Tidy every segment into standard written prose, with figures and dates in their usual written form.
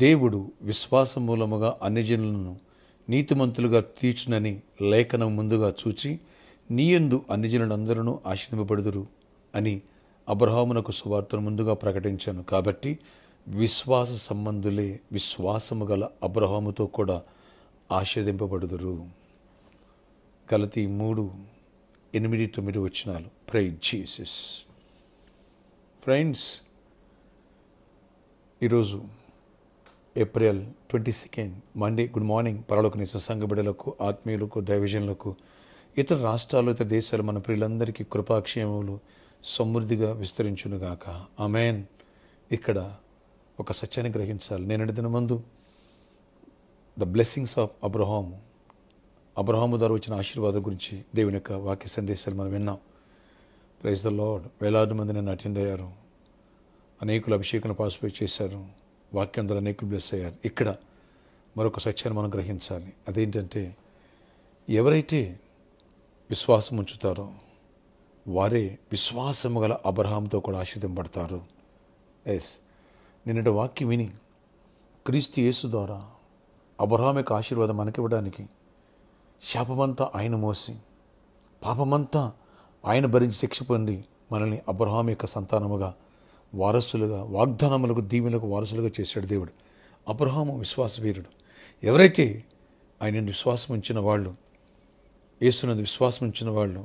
దేవుడు విశ్వాసం మూలముగా అన్ని జనులను నీతిమంతులుగా తీర్చునని లేఖనం ముందుగా చూచి నీయందు అన్ని జనులందరూ ఆశీర్వదింపబడుదురు అని అబ్రహామునకు సువార్తను ముందుగా ప్రకటించాను. కాబట్టి విశ్వాస సంబంధులే విశ్వాసము గల అబ్రహాముతో కూడా ఆశీర్వదింపబడుదురు. గలతీ 3:8-9 వచనాలు. Praise Jesus. ఫ్రెండ్స్, ఈరోజు ఏప్రిల్ 22 మండే. గుడ్ మార్నింగ్ పరలోకని సంఘ బిడ్డలకు, ఆత్మీయులకు, దైవజనులకు, ఇతర రాష్ట్రాలు, ఇతర దేశాలు మన ప్రియులందరికీ కృపాక్షేమములు సమృద్ధిగా విస్తరించునుగాక. ఆమేన్. ఇక్కడ ఒక సత్యాన్ని గ్రహించాలి. నేను దిన ముందు ద బ్లెస్సింగ్స్ ఆఫ్ అబ్రహాము ద్వారా వచ్చిన ఆశీర్వాదం గురించి దేవుని యొక్క వాక్య సందేశాలు మనం విన్నాం. Praise the Lord. వేలాది మంది నన్ను అటెండ్ అయ్యారు. అనేకులు అభిషేకాన్ని పార్టిసిపేట్ చేశారు. వాక్యం ద్వారా అనేకులు బ్లెస్ అయ్యారు. ఇక్కడ మరొక సత్యాన్ని మనం గ్రహించాలి. అదేంటంటే, ఎవరైతే విశ్వాసం ఉంచుతారో వారే విశ్వాసము గల అబ్రహాముతో కూడా ఆశీర్వదింపబడతారు. నిన్నటి వాక్యం విని క్రీస్తు యేసు ద్వారా అబ్రహాము యొక్క ఆశీర్వాదం మనకివ్వడానికి శాపమంతా ఆయన మోసి, పాపమంతా ఆయన భరించి శిక్ష పొంది మనల్ని అబ్రహాము యొక్క సంతానముగా, వారసులుగా, వాగ్దానములకు, దీవెనలకు వారసులుగా చేశాడు దేవుడు. అబ్రహాము విశ్వాసవీరుడు. ఎవరైతే ఆయన విశ్వాసం ఉంచిన వాళ్ళు, యేసునందు విశ్వాసం ఉంచిన వాళ్ళు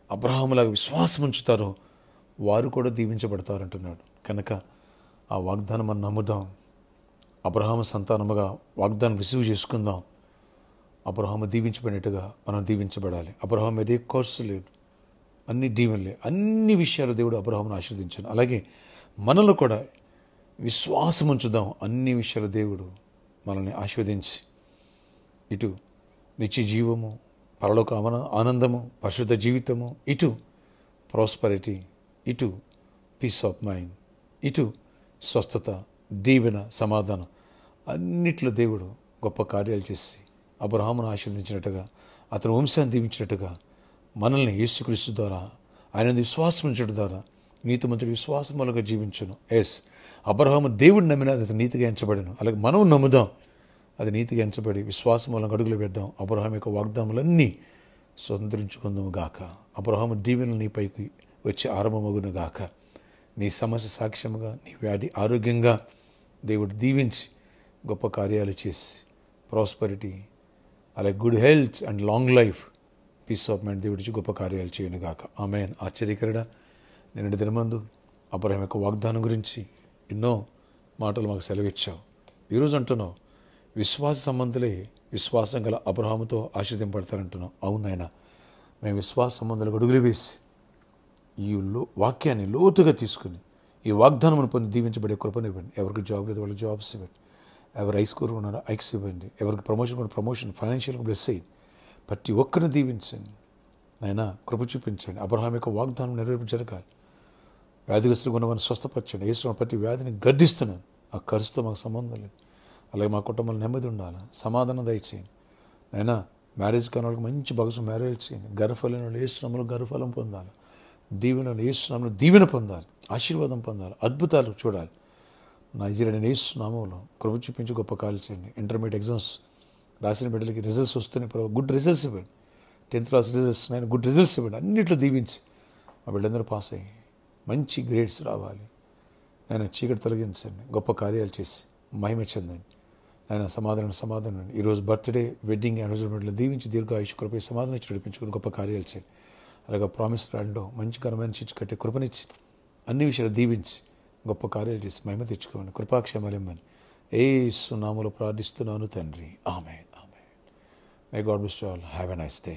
అబ్రహాములాగా విశ్వాసం ఉంచుతారో వారు కూడా దీవించబడతారంటున్నాడు. కనుక ఆ వాగ్దానం మనం నమ్ముదాం. అబ్రహాము సంతానముగా వాగ్దానం రిసీవ్ చేసుకుందాం. అబ్రహాము దీవించబడినట్టుగా మనం దీవించబడాలి. అబ్రహాము మీద ఏ కోర్సు లేదు, అన్ని దీవెనలే. అన్ని విషయాలు దేవుడు అబ్రహామును ఆశీర్వదించాను. అలాగే మనలో కూడా విశ్వాసం ఉంచుదాం. అన్ని విషయాలు దేవుడు మనల్ని ఆశీర్వదించి ఇటు నిత్య జీవము, పరలోక ఆనందము, పరిశుద్ధ జీవితము, ఇటు ప్రాస్పరిటీ, ఇటు పీస్ ఆఫ్ మైండ్, ఇటు స్వస్థత, దీవెన, సమాధానం, అన్నిట్లో దేవుడు గొప్ప కార్యాలు చేసి అబ్రహామును ఆశీర్వదించినట్టుగా, అతని వంశాన్ని దీవించినట్టుగా మనల్ని యేసుక్రీస్తు ద్వారా, ఆయన విశ్వాసం ఉంచడం ద్వారా నీతిమంతుడు విశ్వాసం మూలంగా జీవించును. అబ్రహాము దేవుడు నమ్మిన అది నీతిగా ఎంచబడను. అలాగే మనం నమ్ముదాం, అది నీతిగా ఎంచబడి విశ్వాసం మూలంగా అడుగులు పెడదాం. అబ్రహాము యొక్క వాగ్దానములన్నీ స్వతంత్రించుకుందాము గాక. అబ్రహాము దీవెనలు నీ పైకి వచ్చి ఆరంభమగును గాక. నీ సమస్య సాక్ష్యముగా, నీ వ్యాధి ఆరోగ్యంగా దేవుడు దీవించి గొప్ప కార్యాలు చేసి ప్రాస్పరిటీ, అలాగే good health and long life, peace of mind దేవుడికి గొప్ప కార్యాలు చేయను గాక. ఆమేన్. ఆశ్చర్యకరుడా, నేను దినమందు అబ్రహాము యొక్క వాగ్దానం గురించి ఎన్నో మాటలు మాకు సెలవిచ్చావు. ఈరోజు అంటున్నావు విశ్వాస సంబంధులే విశ్వాసం గల అబ్రహాముతో ఆశీర్వదింపడతారంటున్నావు. అవునాయన, మేము విశ్వాస సంబంధాలకు అడుగులు వేసి ఈ వాక్యాన్ని లోతుగా తీసుకుని ఈ వాగ్దానమును పొంది దీవించబడే కృపనివ్వండి. ఎవరికి జాబ్ లేదు వాళ్ళకి జాబ్స్ ఇవ్వండి. ఎవరు ఐస్ స్కోర్ ఉన్నారో ఐక్స్ ఇవ్వండి. ఎవరికి ప్రమోషన్ కూడా ప్రమోషన్, ఫైనాన్షియల్గా బ్లెస్ అయ్యింది. ప్రతి ఒక్కరిని దీవించండి నాయన. కృప చూపించండి. అబ్రహాము యొక్క వాగ్దానం నెరవేర్పు జరగాలి. వ్యాధిగ్రస్తులు ఉన్నవారిని స్వస్థపరచండి. యేసు ప్రతి వ్యాధిని గద్దిస్తున్నాను. ఆ ఖర్చుతో మాకు సంబంధం లేదు. అలాగే మా కుటుంబంలో నెమ్మది ఉండాలి, సమాధానం దయచేయండి నాయన. మ్యారేజ్ కాని వాళ్ళకి మంచి భగసు మ్యారేజ్ చేయండి. గర్భఫలం వాళ్ళు యేసునామములో గర్భఫలం పొందాలి. దీవెనలు యేసునామములో దీవెన పొందాలి, ఆశీర్వాదం పొందాలి, అద్భుతాలు చూడాలి. నైజీరియా యేసునామములో కృప చూపించి గొప్ప కార్యాలు చేయండి. ఇంటర్మీడియట్ ఎగ్జామ్స్ రాసిన బిడ్డలకి రిజల్ట్స్ వస్తున్నాయి. గుడ్ రిజల్ట్స్ ఇవ్వండి. 10th క్లాస్ రిజల్ట్స్ నేను గుడ్ రిజల్ట్స్ ఇవ్వండి. అన్నింటిలో దీవించి మా బిడ్డలందరూ పాస్ అయ్యి మంచి గ్రేడ్స్ రావాలి. ఆయన చీకటి తొలగించండి. గొప్ప కార్యాలు చేసి మహిమ చెందండి. ఆయన సమాధానం ఈరోజు బర్త్డే, వెడ్డింగ్, యానివర్సరీ దీవించి దీర్ఘాయుష్ కృప సమాధానం ఇచ్చి నడిపించుకుని గొప్ప కార్యాలు చేయండి. అలాగే ప్రామిస్ ల్యాండ్లో మంచి ఘనమైన చిచ్చు కట్టే కృపనిచ్చి అన్ని విషయాలు దీవించి గొప్ప కార్యాలు చేసి మహిమ తెచ్చుకోండి. కృపాక్షేమాలు ఇమ్మని యేసు నామములో ప్రార్థిస్తున్నాను తండ్రి. Amen. Amen. May God bless you all. Have a nice day.